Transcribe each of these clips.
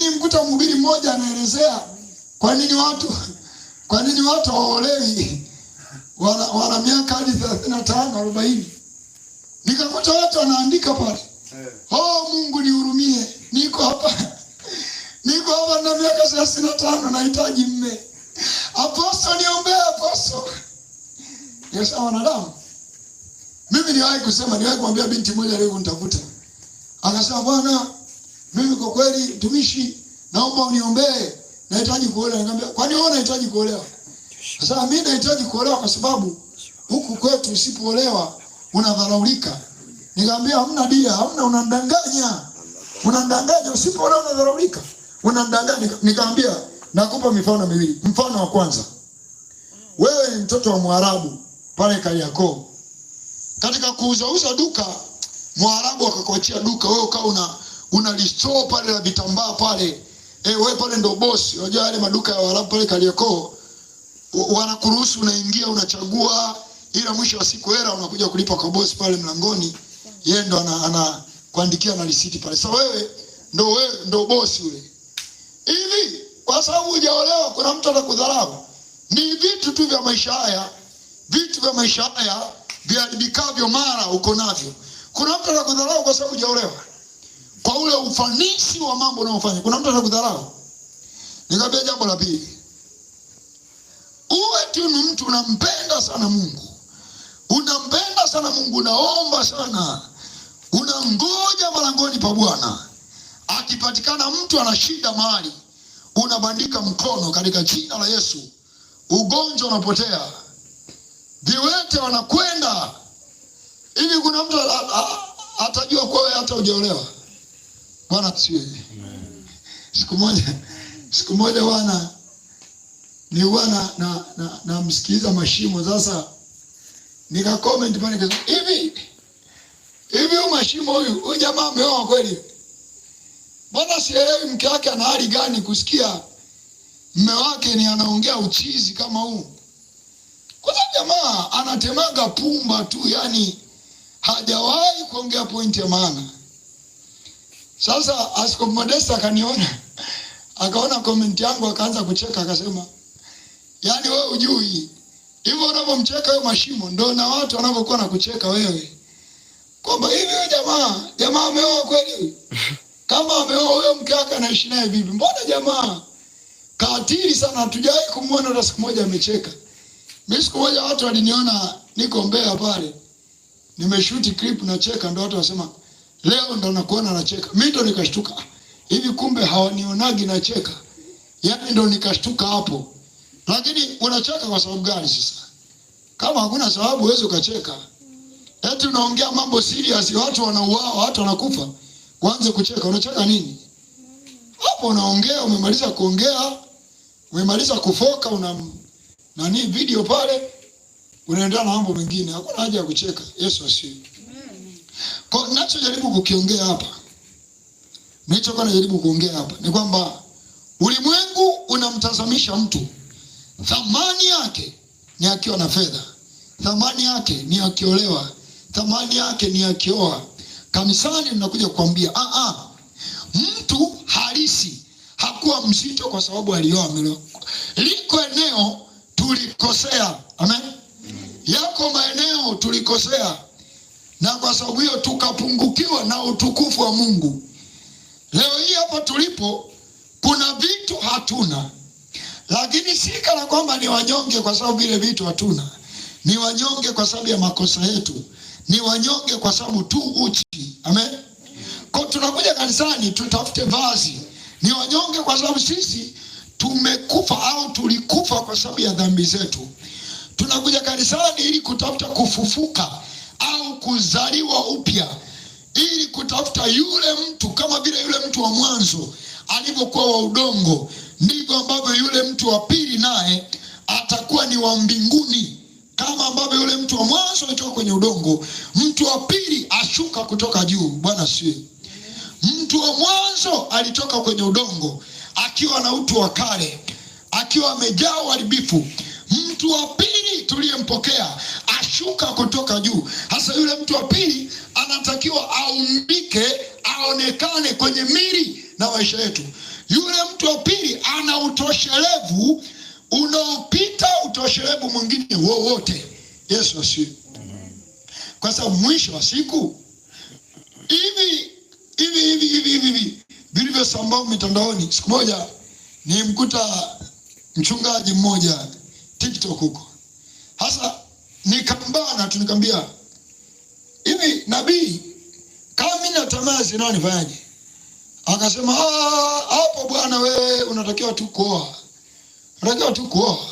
Lakini mkuta mhubiri mmoja anaelezea kwa nini watu hawaolewi wana miaka hadi 35 40. Nikakuta watu wanaandika pale, oh Mungu nihurumie, niko hapa na miaka 35 nahitaji mme. Apostle niombee apostle. Yes, wanadamu. Mimi niliwahi kumwambia binti moja leo nitakuta. Akasema bwana, mimi kwa kweli mtumishi naomba uniombee, nahitaji kuolewa. Nikamwambia kwani wewe unahitaji kuolewa? Sasa mimi nahitaji kuolewa kwa sababu huku kwetu usipoolewa unadharaulika. Nikamwambia hamna dia, hamna, unandanganya, usipoolewa unadharaulika. Unandanganya. Nikamwambia nakupa mifano miwili. Mfano wa kwanza, wewe ni mtoto wa Mwarabu pale Kariakoo. Katika kuuza duka, Mwarabu akakuachia duka, wewe ukawa una listore pale la vitambaa pale. Wewe pale ndo boss. Unajua yale maduka ya Waarabu pale Kariakoo, wanakuruhusu unaingia, unachagua, ila mwisho wa siku hela unakuja kulipa kwa boss pale mlangoni. Yeye ndo ana kuandikia na risiti pale. Sasa wewe ndo boss yule. Hivi kwa sababu hujaolewa kuna mtu atakudharau. Ni vitu tu vya maisha haya. Vitu vya maisha haya viharibikavyo mara uko navyo. Kuna mtu atakudharau kwa sababu hujaolewa. Kwa ule ufanisi wa mambo unayofanya, kuna mtu atakudharau. Nikamwambia jambo la pili, uwe tu ni mtu unampenda sana Mungu. Unampenda sana Mungu, unaomba sana. Unangoja malangoni pa Bwana. Akipatikana mtu ana shida mahali, unabandika mkono katika jina la Yesu. Ugonjwa unapotea. Viwete wanakwenda. Hivi kuna mtu atajua kwa wewe hata hujaolewa? Bwana asifiwe. Siku moja bwana ni bwana na msikiliza Mashimo. Sasa nika comment pale nikasema hivi Mashimo huyu jamaa ameoa kweli? Bwana sielewi mke wake ana hali gani kusikia mume wake ni anaongea uchizi kama huu. Kwa sababu jamaa anatemaga pumba tu, yani hajawahi kuongea point ya maana. Sasa Askofu Modesta akaniona, akaona comment yangu, akaanza kucheka, akasema yani wewe hujui hivyo unapomcheka wewe Mashimo ndio na watu wanavyokuwa na kucheka wewe. Kwamba hivi jamaa ameoa kweli? Kama ameoa huyo mke wake anaishi naye vipi? Mbona jamaa katili sana, hatujawahi kumuona hata siku moja amecheka. Mimi siku moja watu waliniona niko Mbeya pale, nimeshoot clip na cheka, ndio watu wasema leo ndo nakuona nacheka. Mimi ndo nikashtuka. Hivi kumbe hawanionagi nacheka. Yaani ndo nikashtuka hapo. Lakini unacheka kwa sababu gani sasa? Kama hakuna sababu huwezi ukacheka. Eti unaongea mambo serious, watu wanauawa, watu wanakufa, uanze kucheka. Unacheka nini? Hapo unaongea, umemaliza kuongea, umemaliza kufoka, video pale, unaendelea na mambo mengine. Hakuna haja ya kucheka. Yesu asifiwe. Kwa ninachojaribu kukiongea hapa, ni kwamba ulimwengu unamtazamisha mtu. Thamani yake ni akiwa na fedha. Thamani yake ni akiolewa. Thamani yake ni akioa. Kanisani mnakuja kukwambia, mtu halisi hakuwa mzito kwa sababu alioa ameoa. Liko eneo tulikosea. Amen. Yako maeneo tulikosea, na kwa sababu hiyo tukapungukiwa na utukufu wa Mungu. Leo hii hapa tulipo kuna vitu hatuna. Lakini si kana kwamba ni wanyonge kwa sababu ile vitu hatuna. Ni wanyonge kwa sababu ya makosa yetu. Ni wanyonge kwa sababu tu uchi. Amen. Kwa tunakuja kanisani tutafute vazi. Ni wanyonge kwa sababu sisi tumekufa au tulikufa kwa sababu ya dhambi zetu. Tunakuja kanisani ili kutafuta kufufuka au kuzaliwa upya, ili kutafuta yule mtu, kama vile yule mtu wa mwanzo alivyokuwa wa udongo, ndivyo ambavyo yule mtu wa pili naye atakuwa ni wa mbinguni. Kama ambavyo yule mtu wa mwanzo alitoka kwenye udongo, mtu wa pili ashuka kutoka juu. Bwana asifiwe. Mtu wa mwanzo alitoka kwenye udongo akiwa na utu wa kale, akiwa amejaa uharibifu. Mtu wa pili tuliyempokea ashuka kutoka juu. Hasa yule mtu wa pili anatakiwa aumbike, aonekane kwenye mili na maisha yetu. Yule mtu wa pili ana utoshelevu unaopita utoshelevu mwingine wowote. Yesu asifiwe. Kwa sababu mwisho wa siku hivi vilivyosambaa mitandaoni. Siku moja nimkuta mchungaji mmoja TikTok huko. Hasa nikambana tu, nikamwambia, hivi nabii, kama mimi natamani zina nifanyaje? Akasema, hapo bwana, wewe unatakiwa tu kuoa. Unatakiwa tu kuoa.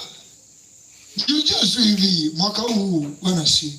Juzi hivi mwaka huu bwana, si